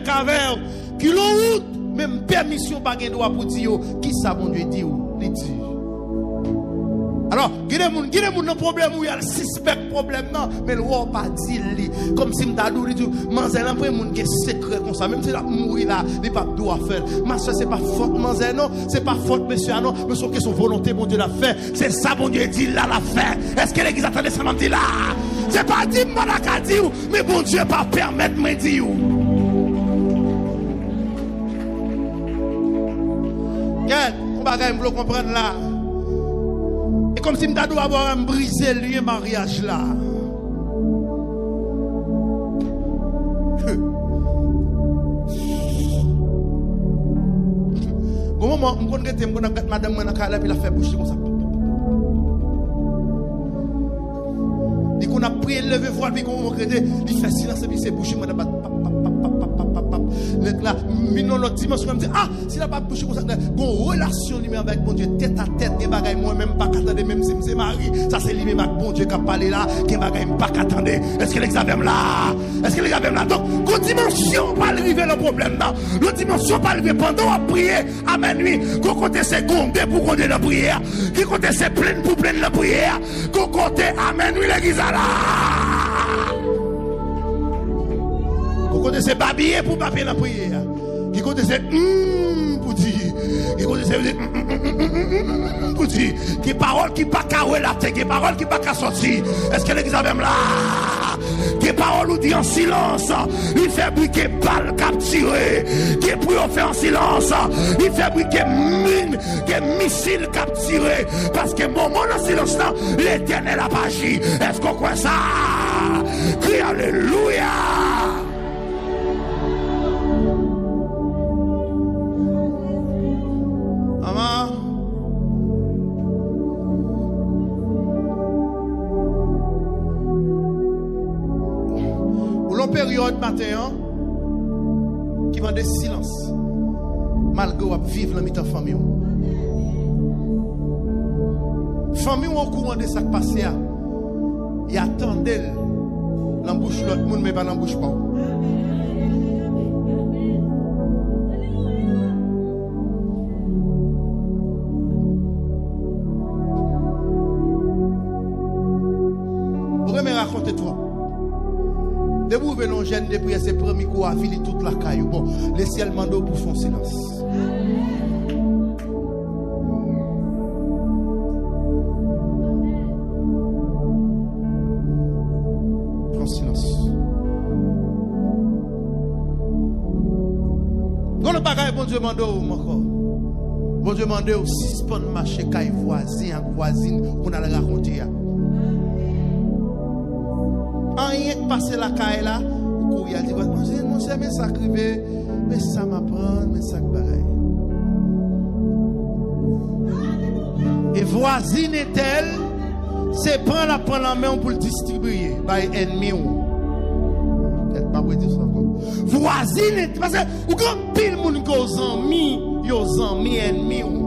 S1: qui l'ont eu, même permission pas droit pour dire qui ça, mon Dieu, dit ou il dure. Alors, il y a des gens qui ont un problème où il y a le suspect problème, non, mais le roi pas dit, comme si m'tadou dit, Manzel, après, il y a un secret comme ça, même si il a mouru là, il pas doit faire. Ma soeur, c'est pas faute, Manzel, non, c'est pas faute, monsieur, non, mais c'est que son volonté, mon Dieu, l'a fait. C'est ça, mon Dieu, dit là, l'a fait. Est-ce que l'église attendait ça, m'a dit là? C'est pas dit, m'en a dit, mais bon Dieu, pas permettre, me dire. Regarde, on va quand comprendre là. Et comme si je dois avoir brisé le mariage là. Comment moment, je vais madame moi dans la puis la fait boucher comme ça. Dit qu'on a prié lever voile puis qu'on regarder, il fait silence et puis c'est boucher moi dans là, dans l'autre dimension, me dit ah, si la pas boucher comme ça, une relation lui avec bon Dieu tête à tête, des bagailles moi même pas attendre même si c'est mari, ça c'est lui même bon Dieu qui a parlé là, qui bagaille pas attendre. Est-ce que l'examen là? Est-ce que l'examen là? Donc, une dimension pas arriver le problème là. L'autre dimension pas arriver pendant à prier à minuit, qu'on compte ses gondes pour compter la prière, qui compte ses pleines pour pleine la prière, qu'on compte à minuit l'église là. Qui compte ses babillés pour babiller la prière. Qui compte ses pour dire. Qui compte ses pour dire. Qui parole qui pas qu'à la tête, qui parole qui pas qu'à sortir. Est-ce que l'examen là? Qui parole ou dit en silence. Il fait briquer balle capturé. Qui prie on fait en silence. Il fait briquer mine, que missile capturé. Parce que moment en silence là, l'Éternel a pas agi. Est-ce qu'on croit ça? Crie alléluia. Période matin qui va de silence malgré ou vivre dans mi-temps famille. Famille au courant de ça qui passe, il attendait l'embouche l'autre monde mais pas l'embouche pas. Vous me raconter toi. De vous venons jeune de prière, c'est premier coup à filer toute la caillou. Bon, le ciel mando pour son silence. Prends silence. Quand le bagage, bon Dieu mando encore. Bon Dieu mando suspendre marché caille voisin, voisine, on a le raconter. Rien que passer la caille là, il a dit, mon cher, mais ça crive, mais ça m'apprend, mais ça bagaille. Et voisine est-elle, c'est prendre la main pour le distribuer, par ennemi ou. Peut-être pas pour dire ça encore. Voisine est, parce que, ou quand pile moun ko zanmi, yo zanmi ennemi ou.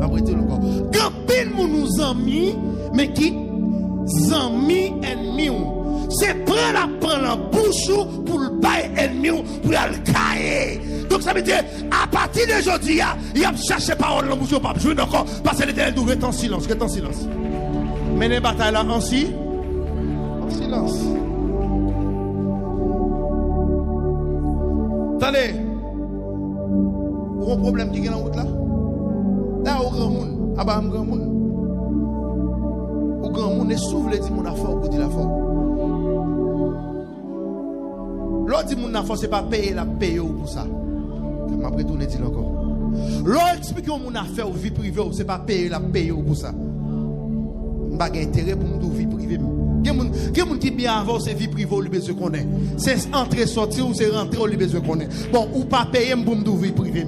S1: Pas pour dire encore. Quand pile moun nous zanmi, mais qui zami ennemi c'est prendre la bouche pour le bail ennemi pour le cailler. Donc ça veut dire à partir d'aujourd'hui il a cherché parole dans bouche pas jouer encore parce que l'Éternel doit être en silence, mais les batailles là en silence. Attendez, ou un problème qui est en route là au grand monde, à bas grand monde. Au grand monde, s'ouvre les dit mon affaire, ou dit la force. L'autre dit mon affaire, c'est pas payer la payer pour ça. Après tout, on dit encore. L'autre explique mon affaire ou vie privée, c'est pas payer la payer pour ça. Je n'ai pas d'intérêt pour mon vie privée. Quelqu'un qui bien avant, c'est vie privée, il besoin qu'on ait. C'est entrer, sortir ou c'est rentrer, il besoin qu'on ait. Bon, ou pas payer pour mon vie privée.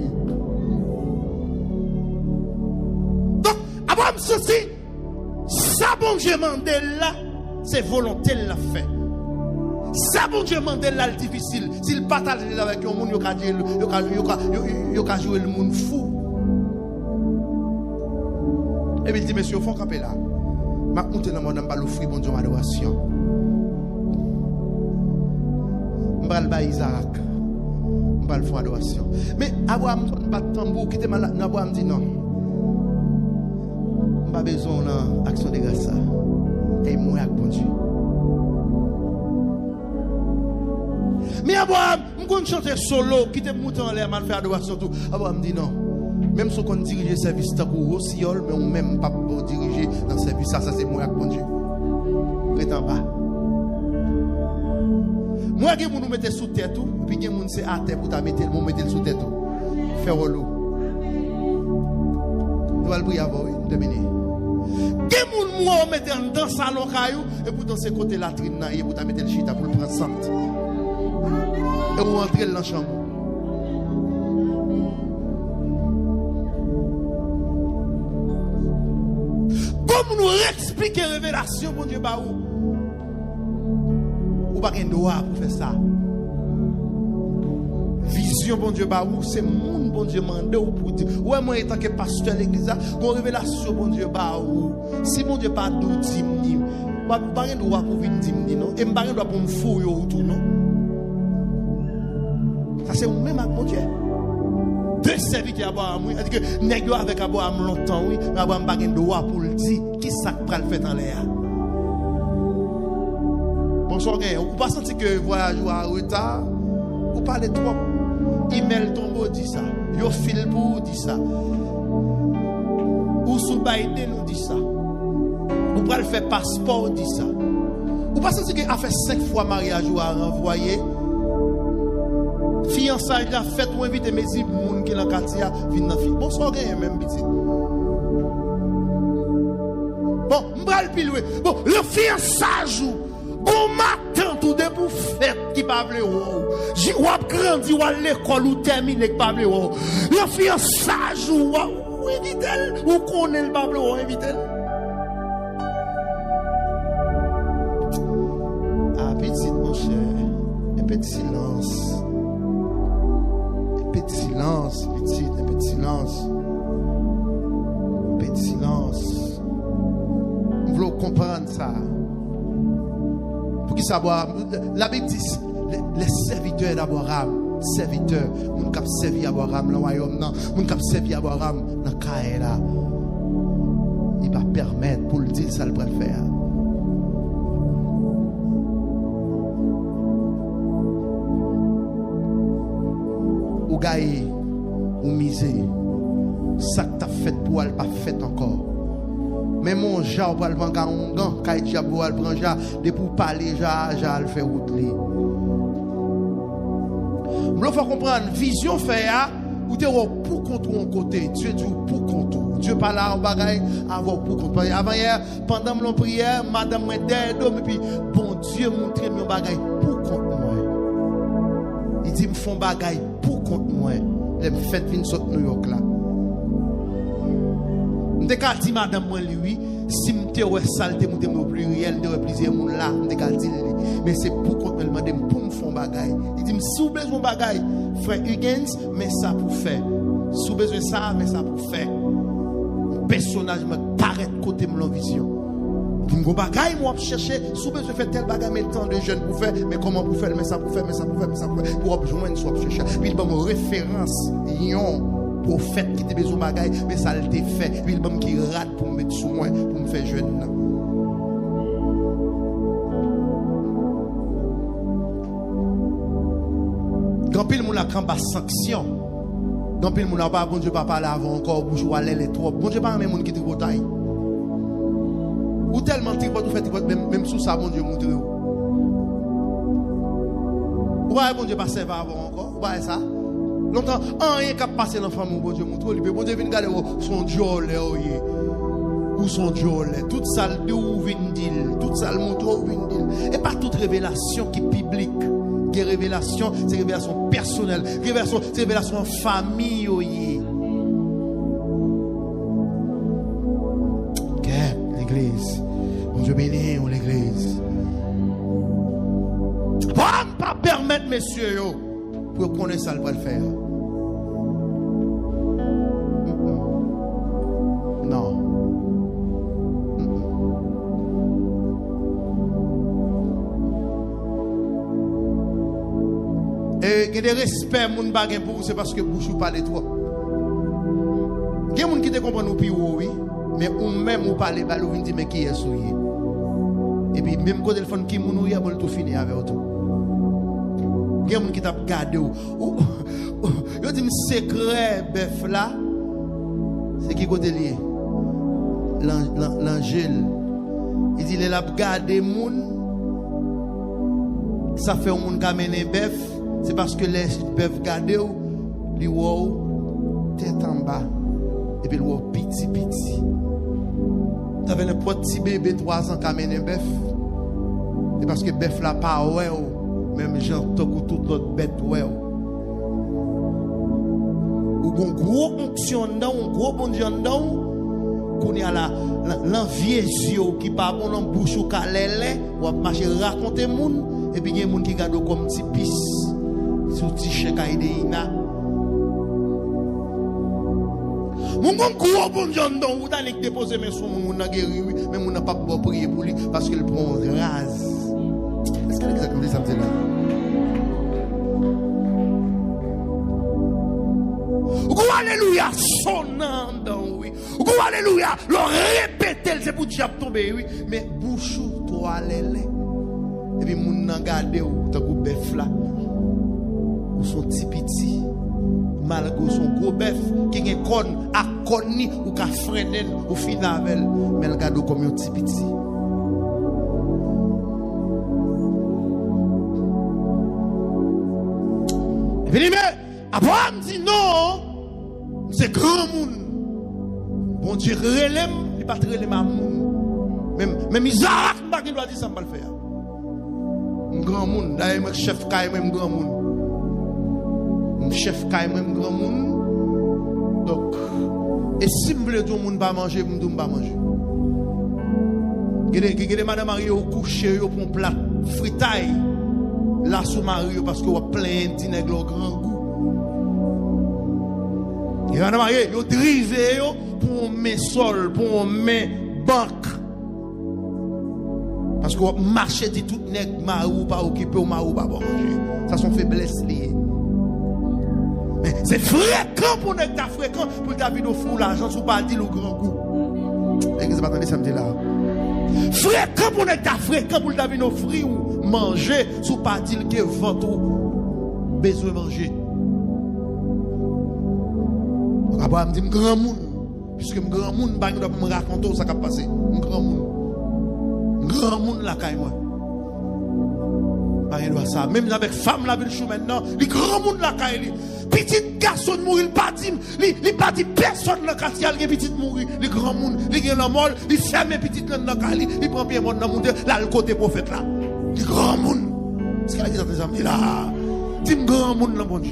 S1: Donc, avant de sortir, ça bon Dieu mandel là, c'est volonté la fait. Ça bon Dieu mandel là, c'est difficile. S'il partage avec un monde, il va jouer le monde fou. Et puis il dit, monsieur, il faut camper là. Ma monte dans mon âme, l'offrir bon Dieu adoration. M'bal ba Isaac. M'bal faire adoration. Mais Abraham ne pas de tambour qui était malade. Abraham dit non. Pas besoin d'action de grâce. Et moi avec bon Dieu. Mais Abraham, je chanter solo, qui te monte en l'air, mal faire adoration tout. Abraham dit non. Même si on dirige le service tant qu'on siol, mais on même pas diriger dans le service, ça c'est moi avec bon Dieu. Prétends pas. Moi qui nous mettre sous terre tout, puis qui moun c'est à terre pour ta mettre le mettre sous terre tout. Faire l'eau. Nous allons prier avant, terminer. Quel monde moi mettre dans salon caillou et pour dans ce côté latrine là et pour ta mettre le chita pour le prendre sant. Et on entrer dans la chambre. comme nous expliquer révélation, bon Dieu, bah ou pas un droit pour faire ça. Vision, bon Dieu, bah c'est mon bon Dieu mandé ou pour dire, ouais, moi, étant que pasteur de l'église, mon révélation, bon Dieu, bah si mon Dieu pas d'où dimni, pas un droit pour venir dimni, non, et pas un droit pour me fouiller autour, non. Ça, c'est même avec mon Dieu. Deux serviteurs Abraham, oui. C'est-à-dire que nègre avec Abraham longtemps, oui. Mais Abraham n'a pas de droit pour le dire. Qui ça va le faire dans l'air? Bonsoir, vous ne pas sentir que le voyage est en retard? Vous parlez trop. Email tombe, dit ça. Yo fil pour dit ça. Ou sous Biden, nous dit ça. Vous pouvez faire passeport, dit ça. Vous ne pas sentir qu'il a fait 5 fois mariage ou a renvoyé? Fiançailles la fête ou inviter mes moun qui dans quartier vinn dans fille. Bonsoir gagne même petit. Bon, m'bral piloué. Bon, le fiançage bon matin tout de pour fête qui pas vle ou a grandi ou à l'école ou terminé qui pas vle ou. Le fiançage ou inviter ou connaît le pas vle ou inviter. Ah petit mon cher, un petit silence. Petit silence, petit, un petit silence. Petit silence. Nous voulons comprendre ça. Pour qui savoir, la Bible dit, les serviteurs d'Abraham, serviteurs, nous cap servi Abraham dans le royaume, nous cap servi Abraham dans le Kaela. Il va permettre pour le dire, ça le préfère. Ou gagne, ou misé, ça que tu as fait pour elle, pas fait encore. Mais mon Jean, pour le vendre un gant, quand il a pour le prendre, de pour parler, j'ai le faire route. Il faut comprendre, vision fait, ou tu es pour contre un côté, Dieu dit pour contre. Dieu parle à un bagage, avant pour contre. Avant hier, pendant mon prière, madame m'a d'aide, et puis, bon Dieu montre mon bagage pour contre moi. Il dit, me font bagage pour contre moi. Les fêtes viennent sur New York là. Je me dis, madame, moi, lui, si je suis saleté, je suis pluriel, je suis plusieurs gens là, je dis, mais c'est pour qu'on me demande pour me faire bagaille. Il dit, si vous avez besoin de bagaille, frère Huggins, mais ça pour faire. Si vous avez besoin de ça, mais ça pour faire. Le personnage me paraît côté de mon vision. Il dit, bagaille, moi, je cherche, si vous avez besoin de faire tel bagaille, mais le temps de jeune pour faire, mais comment pour faire, mais ça pour faire, mais ça pour faire, mais ça pour faire, pour rejoindre, soit pour chercher. Puis il va me référence, prophète qui te besoin de bagaille, mais ça le fait. Puis il va me qui rate pour me mettre sous moi, pour me faire jeune. Quand pile moun la camp à sanction. Quand pile moun la pas bon Dieu pas parler avant encore bouche ou aller les trop. Bon Dieu pas même moun qui te bataille. Ou tellement tripote ou fait tripote même sous ça bon Dieu montre. Ou pas bon Dieu pas servir avant encore. Ou pas ça. Longtemps, rien qui a passé dans la famille, bon Dieu, montre lui. Bon Dieu, vient regarder son Dieu, ou son Dieu, toute ça, où vient dire, toute ça, montre où vient dire. Et pas toute révélation qui est publique. Des révélations, c'est révélation personnelle. Révélation, c'est révélation en famille, ok, l'église. Bon Dieu, béni, ou l'église. Pas permettre, messieurs, pour connaître ça, le va le faire. Non. Et il y a des respects, mon bagage pour vous, c'est parce que vous parlez trop. Il y a des gens qui te comprennent nous plus, oui, mais ou même vous parlez, vous dites, mais qui est souillé. Et puis, même quand le téléphone qui est il y a tout fini avec tout. Il y a des gens qui t'a gardé. Yo dit secret bœuf là, c'est qui côté lié? L'angèle. Il dit il a gardé moun. Ça fait un monde qui amène bœuf, c'est parce que les bœuf gardé ou li wow tête en bas et puis wow petit. Tu avais un petit bébé 3 ans qui amène bœuf. C'est parce que bœuf là pas ouais même genre ou toute l'autre bête ouais. Ou un gros onction dedans, un gros bon Dieu dedans, qu'on y a l'envie qui pas bon en bouche ou calele ou a marcher raconter moun et puis il y a moun qui garde comme petit pisse sur petit chèque aidéina mon gros bon John don ou d'aller déposer mes sous moun n'a guéri mais moun n'a pas prier pour lui parce qu'il prend rase. Est-ce que exactement ça me dit là? Alléluia, sonnant, oui. Alléluia, le répéter, c'est pour diable tomber, oui. Mais bouchou, toi, allez. Et puis, moun nan gade ou, t'as gros bœuf là. Ou son petit petit. Malgré son gros bœuf, qui est con, à conni, ou ka freinen, ou finavel. Mais le gade comme un petit petit. Et puis, mais, après, on me dit non. C'est grand monde. Bon Dieu, relève, il n'est pas très relève à monde. Même Isaac, il doit dire ça, je ne vais pas le faire. Un grand monde. D'ailleurs, mon chef Kaye, même grand monde. Mon chef Kaye, même grand monde. Donc, et si vous voulez que tout le monde va manger, je ne vais pas manger. Il y a madame Marie au coucher pour un plat fritaille. Là, sous Marie, parce qu'on a plein de dîner au grand goût. Et on a marié, ils ont drivé pour mes sols, pour mes banques. Parce qu'on marché de tout nègre marou, pas occupé ou marou, pas manger. Ça sont faiblesses liées. Mais c'est fréquent pour nègre ta fréquent, pour ta vie de fou l'argent, sous pas dire le grand goût. L'église va attendre samedi là. Fréquent pour nègre ta fréquent, pour ta vie de fruits ou manger, sous pas dire que votre besoin de manger. Abraham dit, grand monde, puisque grand monde, je dois me raconter ce qui a passé. Grand monde là, quand moi. Ça. Même avec femme là, il maintenant, les grands monde là, quand il petit garçon mourir, il pas dit personne là, quand il y a petit mourir, les grands monde, les grands mort, il ferme petit là, il prend bien monde dans le monde, là, le côté prophète là. Les grands monde. Ce qu'il a dit dans tes amis là, dis grand monde là, bon Dieu.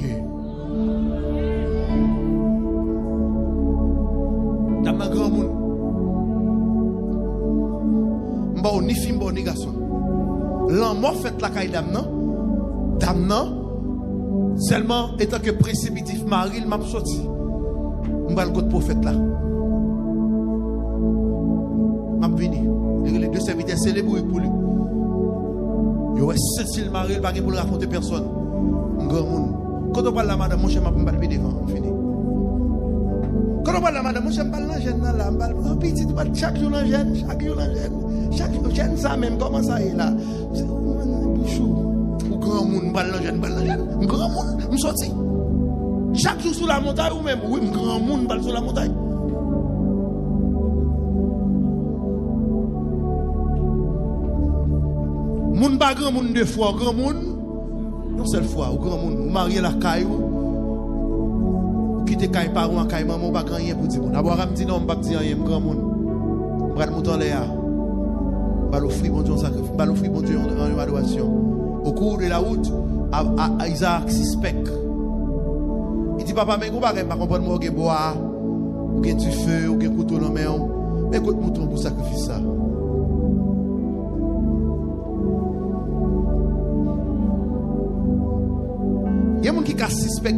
S1: Dans ma grand monde. M'ba ni fille ni garçon. L'amour fait la caille dame non. Seulement étant que précipitif mari m'a sorti. M'ba le prophète là. M'a venu. Les deux serviteurs célèbres pour lui. Yo est Cécile Marie pas pour le raconter personne. Grand monde. Quand on parle la madame mon cher m'a pas devant, on finit. Quand on parle la madame, je ne parle pas de jeune là, je petit, chaque jour la jeune, chaque jour jeune ça même, comment ça est là? Ou grand monde, parle la jeune, grand monde, je sorti. Chaque jour sur la montagne ou même, oui, grand monde, parle sur la montagne. Moun pas grand monde deux fois, grand monde, une seule fois, ou grand monde, marié la caillou. Quitter caille par un caille maman pas grand rien pour dire. D'abord me dit non, pas dire rien grand monde. Bral montant là. Ba l'offrir bon Dieu sacrifice, ba l'offrir bon Dieu en adoration. Au cours de la route à Isaac suspect. Il dit papa mais on pas comprendre moi que bois ou que du feu ou que couteau dans main. Mais écoute mouton pour sacrifier ça. Il y a des gens qui suspect